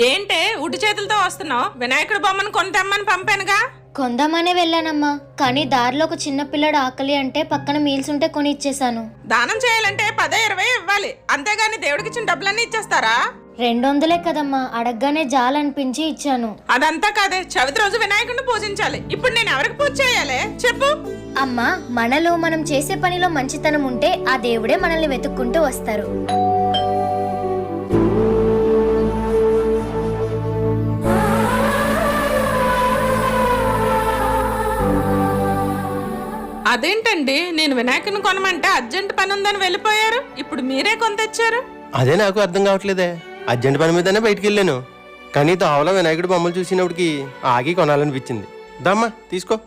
ఏంటే ఉటి చేతులతో వస్తున్నావు? వినాయకుడు బొమ్మను కొంతమ్మని పంపానుగా. కొందామనే వెళ్ళానమ్మా, కానీ దారిలో ఒక చిన్న పిల్లడు ఆకలి అంటే పక్కన మీల్స్ ఉంటే కొని ఇచ్చేసాను. దానం చేయాలంటే 10-20 ఇవ్వాలి, అంతేగాని దేవుడికి ఇచ్చిన డబ్బులన్నీ ఇచ్చేస్తారా? 200 కదమ్మా, అడగగానే జాలనిపించి ఇచ్చాను. అదంతా కాదే, చవితి రోజు వినాయకుడిని పూజించాలి. ఇప్పుడు నేను ఎవరికి పూజ చేయాలి చెప్పు? అమ్మా, మనలో మనం చేసే పనిలో మంచితనం ఉంటే ఆ దేవుడే మనల్ని వెతుక్కుంటూ వస్తారు. అదేంటండి, నేను వినాయకుని కొనమంటే అర్జెంట్ పని ఉందని వెళ్ళిపోయారు, ఇప్పుడు మీరే కొని తెచ్చారు. అదే నాకు అర్థం కావట్లేదే. అర్జెంట్ పని మీదనే బయటికి వెళ్ళాను, కానీ దోవలో వినాయకుడి బొమ్మలు చూసినప్పటికి ఆగి కొనాలనిపించింది. దమ్మా తీసుకో.